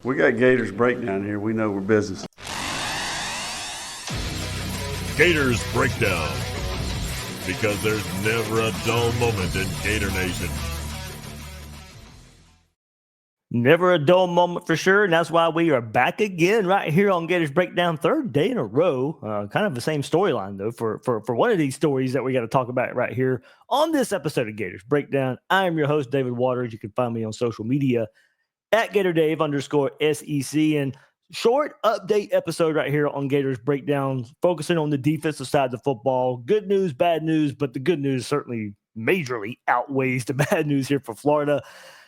We got Gators breakdown here. We know we're business. Gators breakdown, because there's never a dull moment in Gator Nation. Never a dull moment for sure, and that's why we are back again right here on Gators Breakdown, third day in a row. Kind of the same storyline, though, for one of these stories that we got to talk about right here on this episode of Gators Breakdown. I am your host, David Waters. You can find me on social media at GatorDave_SEC, and short update episode right here on Gators Breakdown, focusing on the defensive side of the football. Good news, bad news, but the good news certainly majorly outweighs the bad news here for Florida,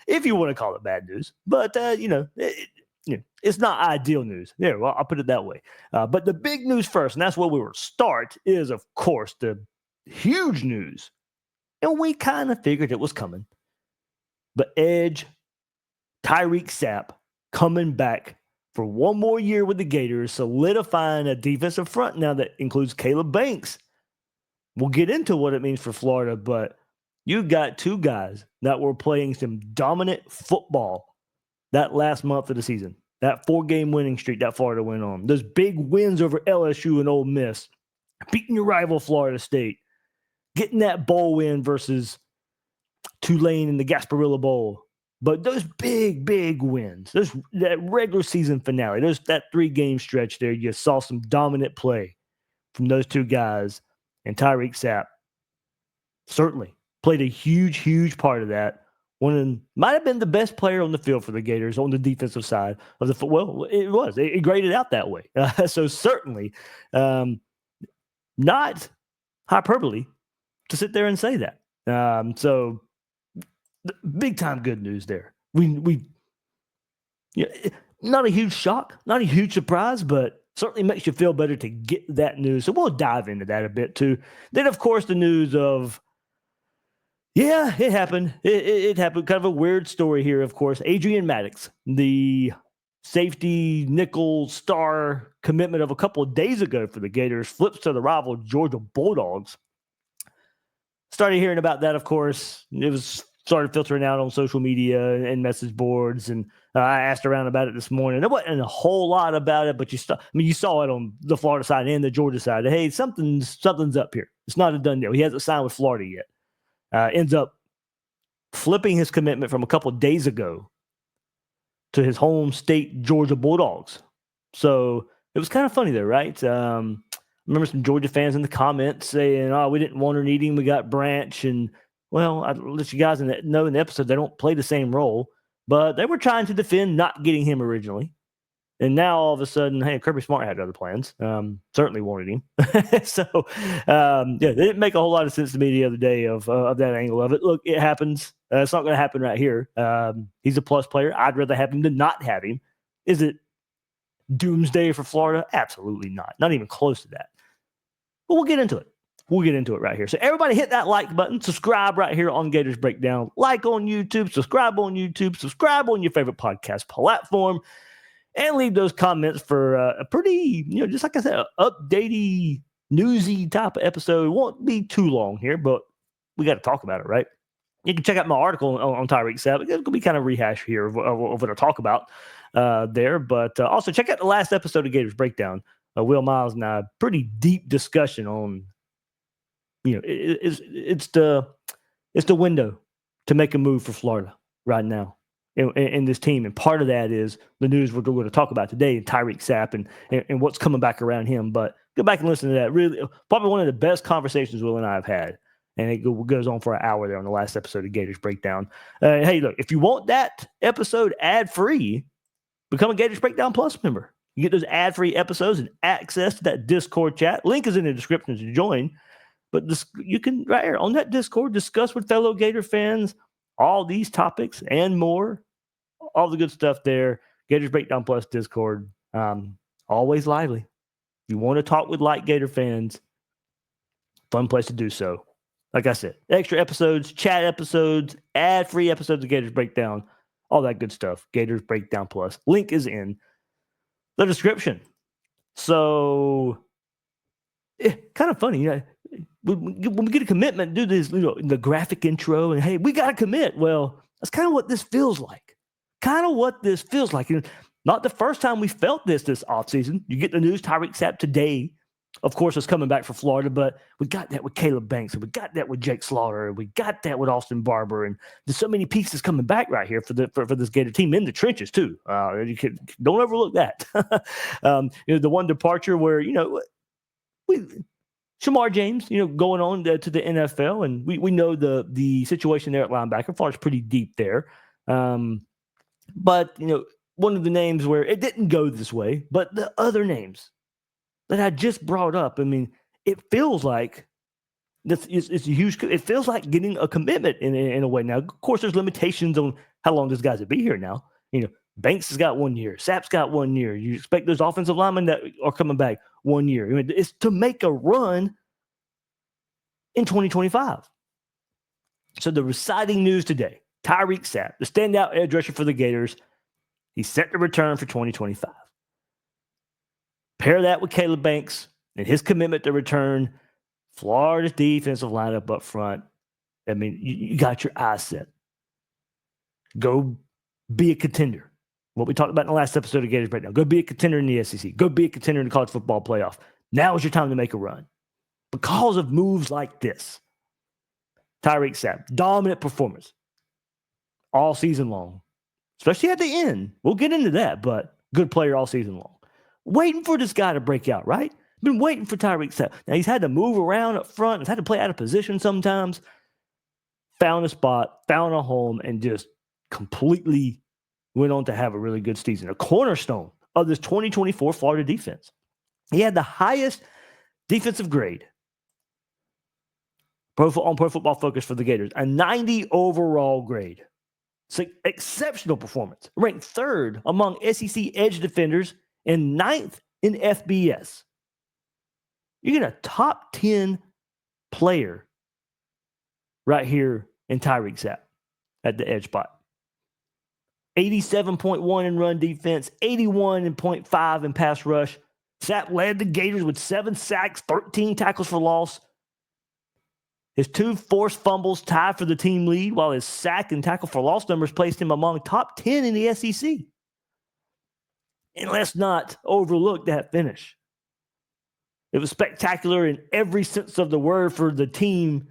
if you want to call it bad news. But, it's not ideal news. Yeah, well, I'll put it that way. But the big news first, and that's where we will start, is, of course, the huge news. And we kind of figured it was coming. But Edge, Tyreak Sapp, coming back for one more year with the Gators, solidifying a defensive front now that includes Caleb Banks. We'll get into what it means for Florida, but you got two guys that were playing some dominant football that last month of the season. That 4-game winning streak that Florida went on. Those big wins over LSU and Ole Miss. Beating your rival Florida State. Getting that bowl win versus Tulane in the Gasparilla Bowl. But those big, big wins, that regular season finale, that 3-game stretch there, you saw some dominant play from those two guys. And Tyreak Sapp certainly played a huge, huge part of that. Might have been the best player on the field for the Gators on the defensive side of the football. Well, it was. It graded out that way. So certainly not hyperbole to sit there and say that. So big time good news there. We not a huge shock, not a huge surprise, but certainly makes you feel better to get that news. So we'll dive into that a bit too. Then, of course, the news of, yeah, it happened. It happened. Kind of a weird story here, of course. Adrian Maddox, the safety nickel star commitment of a couple of days ago for the Gators, flips to the rival Georgia Bulldogs. Started hearing about that, of course. It started filtering out on social media and message boards, and I asked around about it this morning. There wasn't a whole lot about it, but you saw it on the Florida side and the Georgia side. Hey, something's up here. It's not a done deal. He hasn't signed with Florida yet. Ends up flipping his commitment from a couple of days ago to his home state Georgia Bulldogs. So it was kind of funny there, right? I remember some Georgia fans in the comments saying, "Oh, we didn't want or need him. We got Branch." And well, I'll let you guys know in the episode they don't play the same role, but they were trying to defend not getting him originally. And now all of a sudden, hey, Kirby Smart had other plans. Certainly wanted him. It didn't make a whole lot of sense to me the other day of that angle of it. Look, it happens. It's not going to happen right here. He's a plus player. I'd rather have him than not have him. Is it doomsday for Florida? Absolutely not. Not even close to that. But we'll get into it. We'll get into it right here. So everybody hit that like button. Subscribe right here on Gators Breakdown. Like on YouTube. Subscribe on YouTube. Subscribe on your favorite podcast platform. And leave those comments for a pretty, just like I said, updatey, newsy type of episode. It won't be too long here, but we got to talk about it, right? You can check out my article on Tyreak Sapp. It's going to be kind of rehash here of what I talk about there. But also check out the last episode of Gators Breakdown. Will Miles and I, pretty deep discussion on, it's the window to make a move for Florida right now. In this team, and part of that is the news we're going to talk about today, and Tyreak Sapp and what's coming back around him. But go back and listen to that. Really, probably one of the best conversations Will and I have had, and it goes on for an hour there on the last episode of Gators Breakdown. Hey, look, if you want that episode ad-free, become a Gators Breakdown Plus member. You get those ad-free episodes and access to that Discord chat. Link is in the description to join. But you can, right here on that Discord, discuss with fellow Gator fans all these topics and more, all the good stuff there. Gators Breakdown Plus Discord, always lively. If you want to talk with like Gator fans, fun place to do so. Like I said, extra episodes, chat episodes, ad-free episodes of Gators Breakdown, all that good stuff. Gators Breakdown Plus. Link is in the description. So, kind of funny, when we get a commitment, do this, the graphic intro, and hey, we got to commit. Well, that's kind of what this feels like. And Not the first time we felt this offseason. You get the news, Tyreak Sapp today, of course, is coming back for Florida, but we got that with Caleb Banks, and we got that with Jake Slaughter, and we got that with Austin Barber, and there's so many pieces coming back right here for this Gator team in the trenches too. Don't overlook that. The one departure where Shamar James, going on to the NFL, and we know the situation there at linebacker. Florida's pretty deep there, but one of the names where it didn't go this way, but the other names that I just brought up, I mean, it feels like it's a huge. It feels like getting a commitment in a way. Now, of course, there's limitations on how long this guy's will be here. Now, Banks has got 1 year, Sapp's got 1 year. You expect those offensive linemen that are coming back 1 year. I mean, it's to make a run in 2025. So the reciting news today: Tyreak Sapp, the standout edge rusher for the Gators, he's set to return for 2025. Pair that with Caleb Banks and his commitment to return. Florida's defensive lineup up front. I mean, you got your eyes set. Go be a contender. What we talked about in the last episode of Gators Breakdown. Go be a contender in the SEC. Go be a contender in the college football playoff. Now is your time to make a run. Because of moves like this. Tyreak Sapp, dominant performance all season long. Especially at the end. We'll get into that, but good player all season long. Waiting for this guy to break out, right? Been waiting for Tyreak Sapp. Now, he's had to move around up front. He's had to play out of position sometimes. Found a spot, found a home, and just completely went on to have a really good season. A cornerstone of this 2024 Florida defense. He had the highest defensive grade on Pro Football Focus for the Gators, a 90 overall grade. It's an exceptional performance. Ranked third among SEC edge defenders and ninth in FBS. You get a top 10 player right here in Tyreak Sapp at the edge spot. 87.1 in run defense, 81.5 in pass rush. Sapp led the Gators with 7 sacks, 13 tackles for loss. His 2 forced fumbles tied for the team lead, while his sack and tackle for loss numbers placed him among top 10 in the SEC. And let's not overlook that finish. It was spectacular in every sense of the word for the team,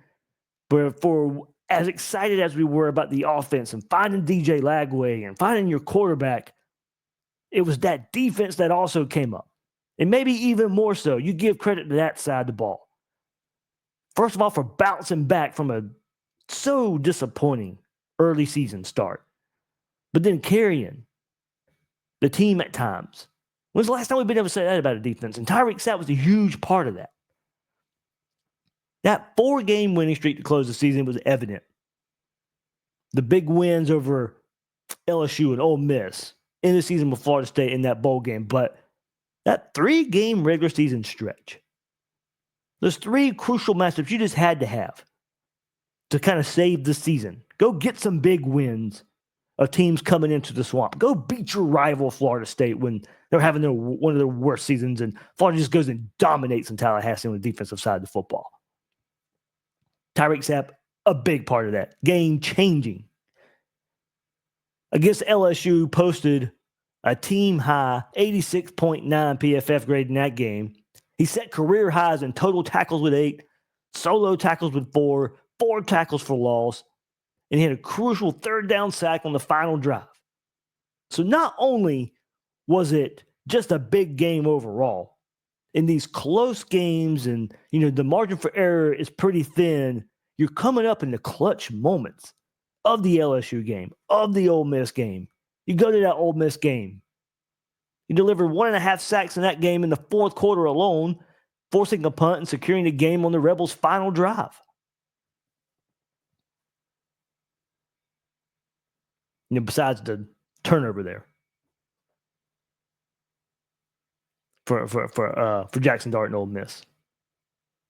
but for as excited as we were about the offense and finding DJ Lagway and finding your quarterback, it was that defense that also came up. And maybe even more so, you give credit to that side of the ball. First of all, for bouncing back from a so disappointing early season start, but then carrying the team at times. When's the last time we've been able to say that about a defense? And Tyreak Sapp was a huge part of that. That 4-game winning streak to close the season was evident. The big wins over LSU and Ole Miss in the season with Florida State in that bowl game. But that 3-game regular season stretch, those 3 crucial matchups you just had to have to kind of save the season. Go get some big wins of teams coming into the swamp. Go beat your rival Florida State when they're having one of their worst seasons, and Florida just goes and dominates in Tallahassee on the defensive side of the football. Tyreak Sapp, a big part of that. Game-changing. Against LSU, posted a team-high 86.9 PFF grade in that game. He set career highs in total tackles with 8, solo tackles with 4, 4 tackles for loss, and he had a crucial 3rd down sack on the final drive. So not only was it just a big game overall, in these close games and, the margin for error is pretty thin, you're coming up in the clutch moments of the LSU game, of the Ole Miss game. You go to that Ole Miss game. He delivered 1.5 sacks in that game in the 4th quarter alone, forcing a punt and securing the game on the Rebels' final drive. Besides the turnover there for Jackson Dart and Ole Miss.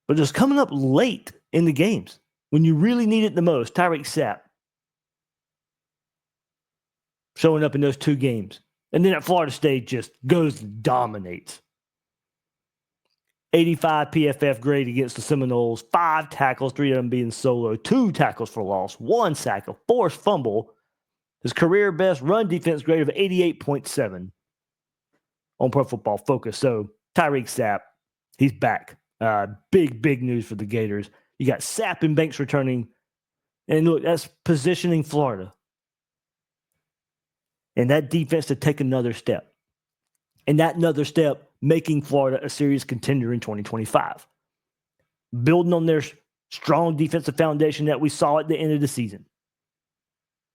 But just coming up late in the games when you really need it the most, Tyreak Sapp showing up in those 2 games. And then at Florida State just goes and dominates. 85 PFF grade against the Seminoles, 5 tackles, 3 of them being solo, 2 tackles for loss, 1 sack, a forced fumble. His career best run defense grade of 88.7. on Pro Football Focus. So Tyreak Sapp, he's back. Big news for the Gators. You got Sapp and Banks returning. And look, that's positioning Florida and that defense to take another step. And that another step, making Florida a serious contender in 2025. Building on their strong defensive foundation that we saw at the end of the season.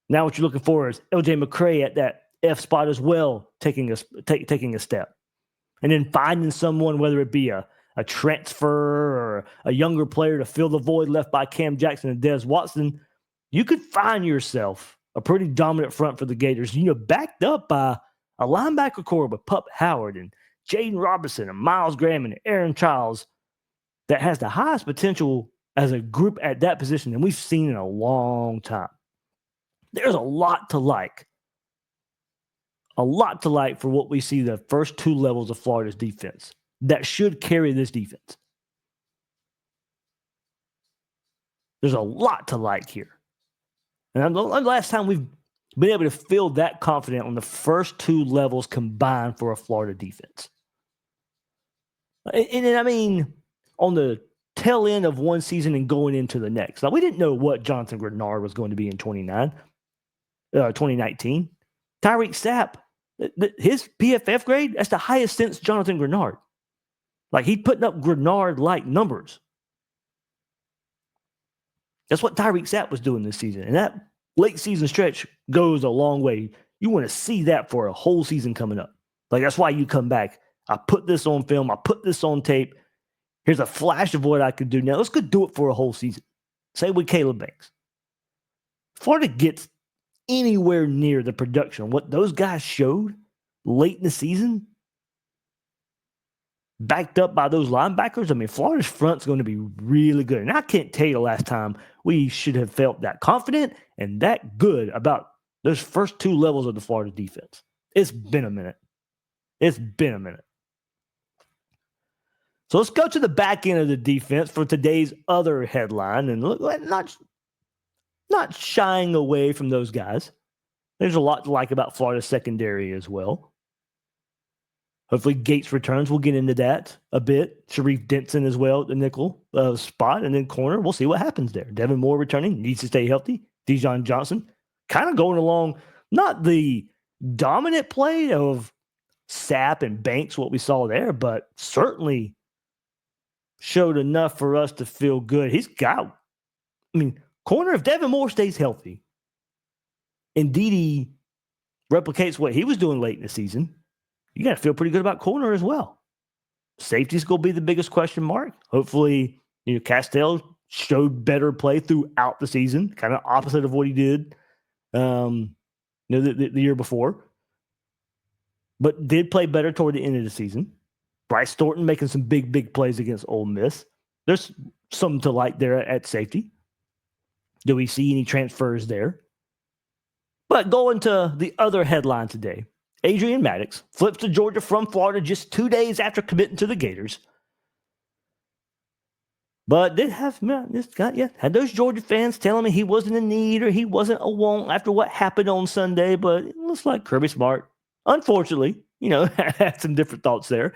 Now what you're looking for is LJ McCray at that F spot as well, taking a step. And then finding someone, whether it be a transfer or a younger player to fill the void left by Cam Jackson and Des Watson, you could find yourself a pretty dominant front for the Gators, backed up by a linebacker core with Pup Howard and Jaden Robinson and Miles Graham and Aaron Childs that has the highest potential as a group at that position than we've seen in a long time. There's a lot to like. A lot to like for what we see the first two levels of Florida's defense that should carry this defense. There's a lot to like here. And the last time we've been able to feel that confident on the first two levels combined for a Florida defense. And I mean, on the tail end of one season and going into the next. Now, we didn't know what Jonathan Grenard was going to be in 2019. Tyreak Sapp, his PFF grade, that's the highest since Jonathan Grenard. Like, he's putting up Grenard-like numbers. That's what Tyreak Sapp was doing this season. And that late season stretch goes a long way. You want to see that for a whole season coming up. Like, that's why you come back. I put this on film. I put this on tape. Here's a flash of what I could do. Now, let's go do it for a whole season. Say with Caleb Banks. Florida gets anywhere near the production, what those guys showed late in the season, backed up by those linebackers. I mean, Florida's front's going to be really good. And I can't tell you the last time we should have felt that confident and that good about those first two levels of the Florida defense. It's been a minute. So let's go to the back end of the defense for today's other headline. And look, not shying away from those guys. There's a lot to like about Florida's secondary as well. Hopefully Gates returns. We'll get into that a bit. Sharif Denson as well at the nickel spot. And then corner, we'll see what happens there. Devin Moore returning, needs to stay healthy. Dijon Johnson kind of going along, not the dominant play of Sapp and Banks, what we saw there, but certainly showed enough for us to feel good. Corner, if Devin Moore stays healthy and Dede replicates what he was doing late in the season, you got to feel pretty good about corner as well. Safety's going to be the biggest question mark. Hopefully, Castell showed better play throughout the season, kind of opposite of what he did the year before, but did play better toward the end of the season. Bryce Thornton making some big plays against Ole Miss. There's something to like there at safety. Do we see any transfers there? But going to the other headline today, Adrian Maddox flips to Georgia from Florida just 2 days after committing to the Gators. But did have had those Georgia fans telling me he wasn't in need or he wasn't a want after what happened on Sunday. But it looks like Kirby Smart, unfortunately, had some different thoughts there.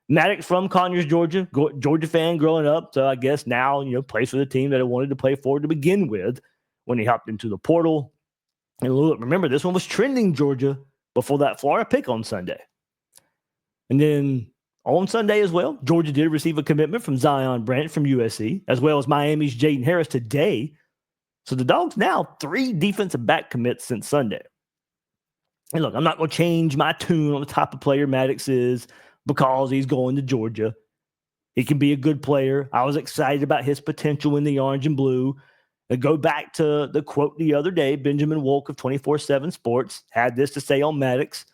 Maddox from Conyers, Georgia, Georgia fan growing up. So I guess now, plays for the team that I wanted to play for to begin with when he hopped into the portal. And look, remember, this one was trending Georgia before that Florida pick on Sunday. And then on Sunday as well, Georgia did receive a commitment from Zion Branch from USC, as well as Miami's Jaden Harris today. So the Dogs now 3 defensive back commits since Sunday. And look, I'm not going to change my tune on the type of player Maddox is because he's going to Georgia. He can be a good player. I was excited about his potential in the orange and blue. And go back to the quote the other day, Benjamin Wolk of 24/7 Sports had this to say on Maddox,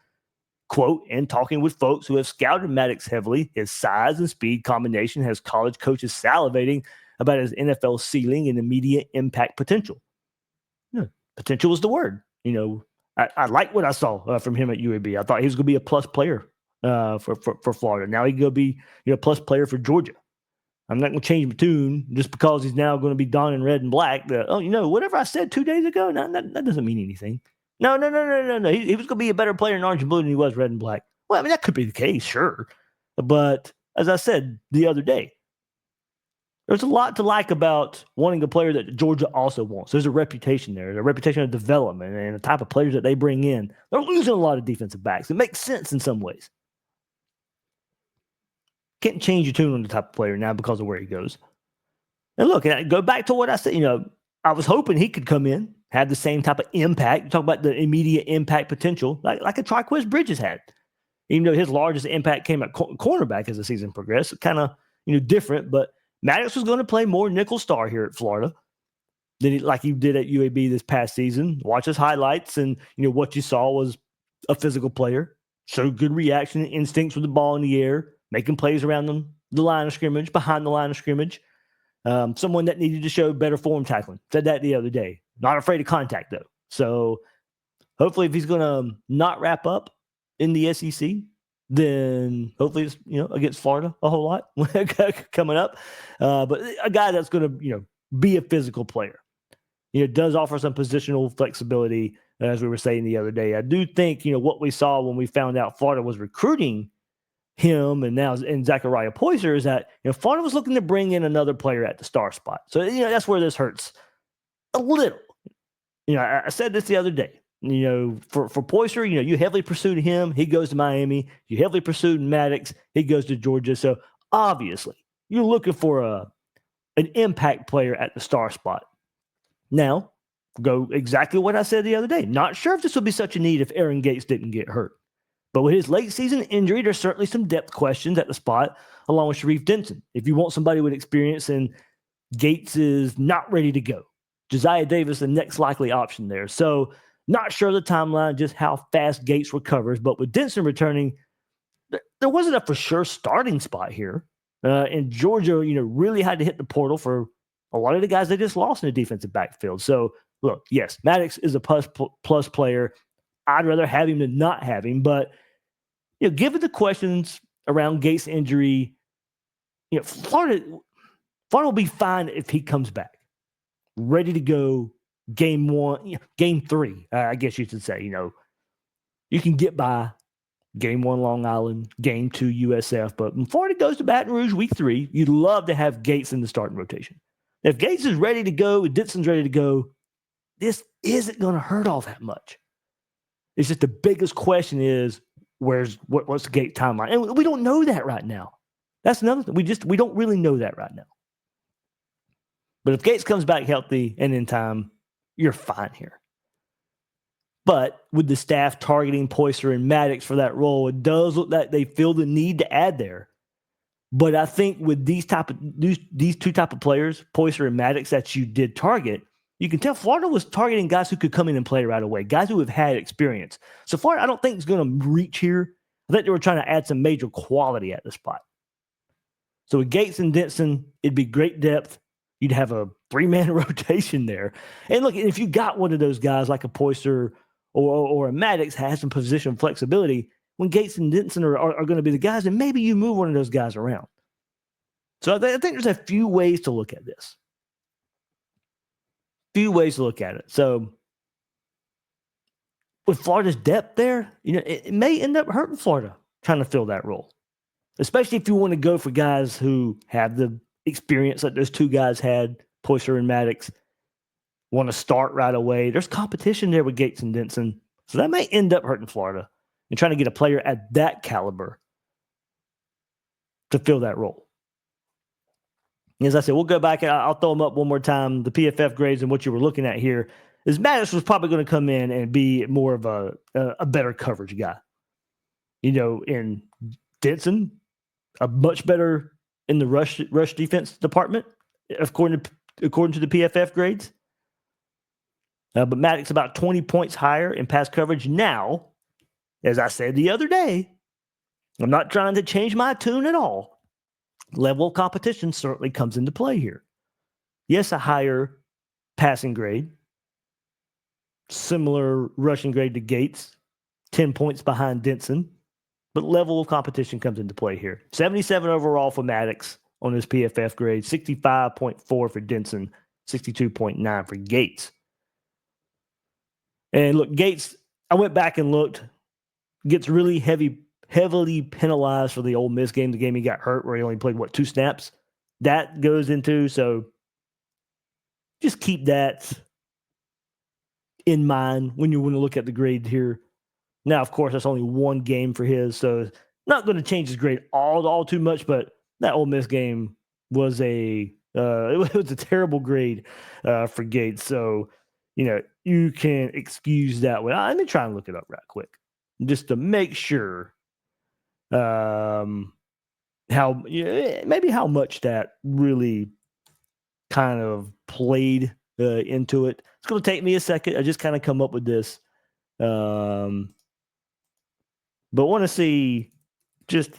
quote, "In talking with folks who have scouted Maddox heavily, his size and speed combination has college coaches salivating about his NFL ceiling and immediate impact potential." Potential is the word. I like what I saw from him at UAB. I thought he was going to be a plus player for Florida. Now he's going to be a plus player for Georgia. I'm not going to change my tune just because he's now going to be donning red and black. Whatever I said 2 days ago, that doesn't mean anything. No. He was going to be a better player in orange and blue than he was red and black. Well, I mean, that could be the case, sure. But as I said the other day, there's a lot to like about wanting a player that Georgia also wants. There's a reputation there, a reputation of development and the type of players that they bring in. They're losing a lot of defensive backs. It makes sense in some ways. Can't change your tune on the type of player now because of where he goes. And look, and I go back to what I said, I was hoping he could come in, have the same type of impact. You talk about the immediate impact potential, like a Triquez Bridges had. Even though his largest impact came at cornerback as the season progressed, kind of different. But Maddox was going to play more nickel star here at Florida than like he did at UAB this past season. Watch his highlights, and what you saw was a physical player, showed good reaction and instincts with the ball in the air, making plays around the line of scrimmage, behind the line of scrimmage. Someone that needed to show better form tackling. Said that the other day. Not afraid of contact, though. So hopefully if he's going to not wrap up in the SEC, then hopefully it's, against Florida a whole lot coming up. But a guy that's going to, be a physical player. Does offer some positional flexibility, as we were saying the other day. I do think, what we saw when we found out Florida was recruiting him and Zachariah Poyser is that Florida was looking to bring in another player at the star spot. So that's where this hurts a little. I said this the other day. For Poyser, you heavily pursued him. He goes to Miami. You heavily pursued Maddox. He goes to Georgia. So obviously, you're looking for an impact player at the star spot. Now, go exactly what I said the other day. Not sure if this would be such a need if Aaron Gates didn't get hurt. But with his late season injury, there's certainly some depth questions at the spot, along with Sharif Denson. If you want somebody with experience and Gates is not ready to go, Josiah Davis, the next likely option there. So not sure the timeline, just how fast Gates recovers. But with Denson returning, there wasn't a for sure starting spot here. And Georgia, really had to hit the portal for a lot of the guys they just lost in the defensive backfield. So look, yes, Maddox is a plus player. I'd rather have him than not have him. But, given the questions around Gates' injury, Florida will be fine if he comes back, ready to go game 1, game 3, I guess you should say. You can get by game 1 Long Island, game 2 USF. But when Florida goes to Baton Rouge week 3, you'd love to have Gates in the starting rotation. If Gates is ready to go, if Ditson's ready to go, this isn't going to hurt all that much. It's just the biggest question is what's the Gates timeline? And we don't know that right now. That's another thing. We don't really know that right now. But if Gates comes back healthy and in time, you're fine here. But with the staff targeting Poyser and Maddox for that role, it does look like they feel the need to add there. But I think with these two type of players, Poyser and Maddox, that you did target, you can tell Florida was targeting guys who could come in and play right away, guys who have had experience. So Florida, I don't think is going to reach here. I think they were trying to add some major quality at the spot. So with Gates and Denson, it'd be great depth. You'd have a 3-man rotation there. And look, if you got one of those guys like a Poyser or a Maddox has some position flexibility, when Gates and Denson are going to be the guys, and maybe you move one of those guys around. So I think there's a few ways to look at this. So with Florida's depth there, it may end up hurting Florida trying to fill that role, especially if you want to go for guys who have the experience that those two guys had, Poyser and Maddox, want to start right away. There's competition there with Gates and Denson, so that may end up hurting Florida and trying to get a player at that caliber to fill that role. As I said, we'll go back and I'll throw them up one more time. The PFF grades and what you were looking at here is Maddox was probably going to come in and be more of a better coverage guy. In Denson, a much better in the rush defense department, according to the PFF grades. But Maddox about 20 points higher in pass coverage. Now, as I said the other day, I'm not trying to change my tune at all. Level of competition certainly comes into play here. Yes, a higher passing grade, similar rushing grade to Gates, 10 points behind Denson, but level of competition comes into play here. 77 overall for Maddox on his PFF grade, 65.4 for Denson, 62.9 for Gates. And look, Gates, I went back and looked, gets really heavy heavily penalized for the Ole Miss game, the game he got hurt where he only played, 2 snaps. That goes into, so just keep that in mind when you want to look at the grade here. Now, of course, that's only one game for his, so not going to change his grade all too much, but that Ole Miss game was it was a terrible grade for Gates. So, you can excuse that one. Let me try and look it up right quick just to make sure maybe how much that really kind of played into it. It's going to take me a second. I just kind of come up with this. But want to see just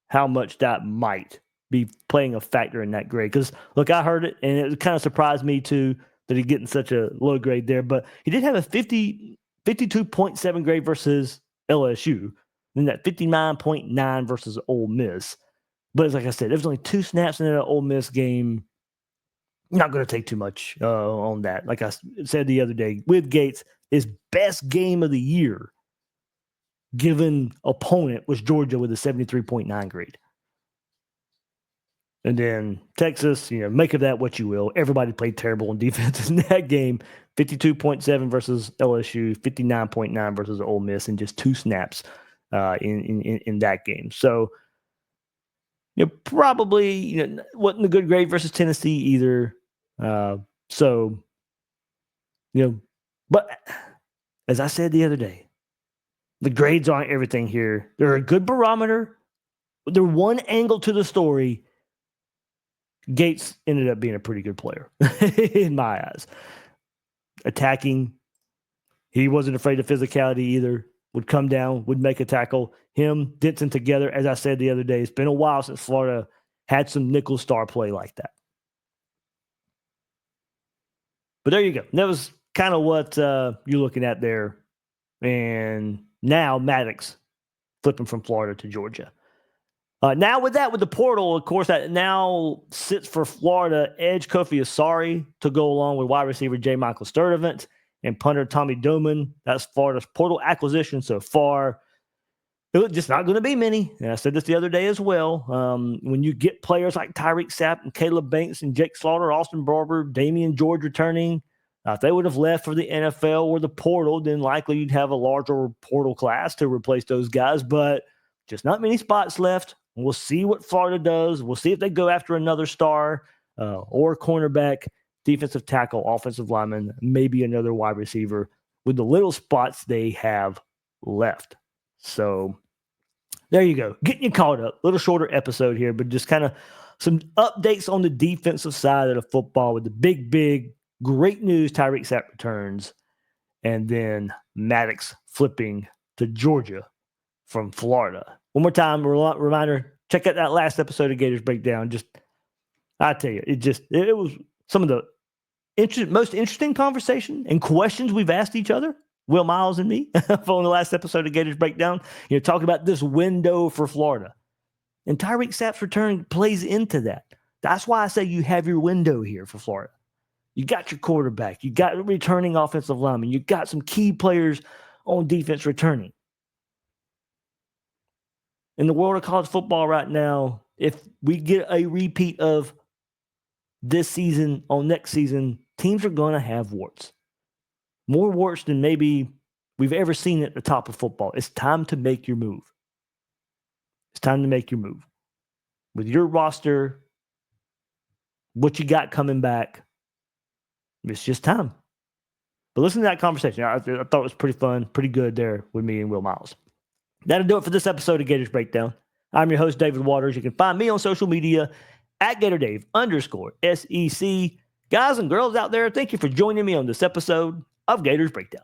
how much that might be playing a factor in that grade. Because, look, I heard it, and it kind of surprised me, too, that he's getting such a low grade there. But he did have a 52.7 grade versus LSU, and that 59.9 versus Ole Miss. But like I said, there was only 2 snaps in that Ole Miss game. Not going to take too much on that. Like I said the other day, with Gates, his best game of the year given opponent was Georgia with a 73.9 grade. And then Texas, make of that what you will. Everybody played terrible on defense in that game. 52.7 versus LSU, 59.9 versus Ole Miss, and just 2 snaps in that game. So, probably wasn't a good grade versus Tennessee either. But as I said the other day, the grades aren't everything here. They're a good barometer. They're one angle to the story. Gates ended up being a pretty good player in my eyes. Attacking, he wasn't afraid of physicality either. Would come down, would make a tackle. Him, Denton together, as I said the other day, it's been a while since Florida had some nickel star play like that. But there you go. That was kind of what you're looking at there. And now Maddox flipping from Florida to Georgia. Now with the portal, of course, that now sits for Florida edge Kofi Asari to go along with wide receiver J. Michael Sturdivant and punter Tommy Doman. That's Florida's portal acquisition so far. It's just not going to be many. And I said this the other day as well. When you get players like Tyreak Sapp and Caleb Banks and Jake Slaughter, Austin Barber, Damian George returning, if they would have left for the NFL or the portal, then likely you'd have a larger portal class to replace those guys. But just not many spots left. We'll see what Florida does. We'll see if they go after another star or cornerback, defensive tackle, offensive lineman, maybe another wide receiver with the little spots they have left. So there you go. Getting you caught up. A little shorter episode here, but just kind of some updates on the defensive side of the football with the big, great news. Tyreak Sapp returns, and then Maddox flipping to Georgia from Florida. One more time, reminder, check out that last episode of Gators Breakdown. I tell you, it was some of the most interesting conversation and questions we've asked each other, Will Miles and me, on the last episode of Gators Breakdown. Talking about this window for Florida. And Tyreak Sapp's return plays into that. That's why I say you have your window here for Florida. You got your quarterback. You got returning offensive linemen. You got some key players on defense returning. In the world of college football right now, if we get a repeat of this season on next season, teams are going to have warts. More warts than maybe we've ever seen at the top of football. It's time to make your move. It's time to make your move. With your roster, what you got coming back, it's just time. But listen to that conversation. I thought it was pretty fun, pretty good there with me and Will Miles. That'll do it for this episode of Gators Breakdown. I'm your host, David Waters. You can find me on social media at GatorDave_SEC. Guys and girls out there, thank you for joining me on this episode of Gators Breakdown.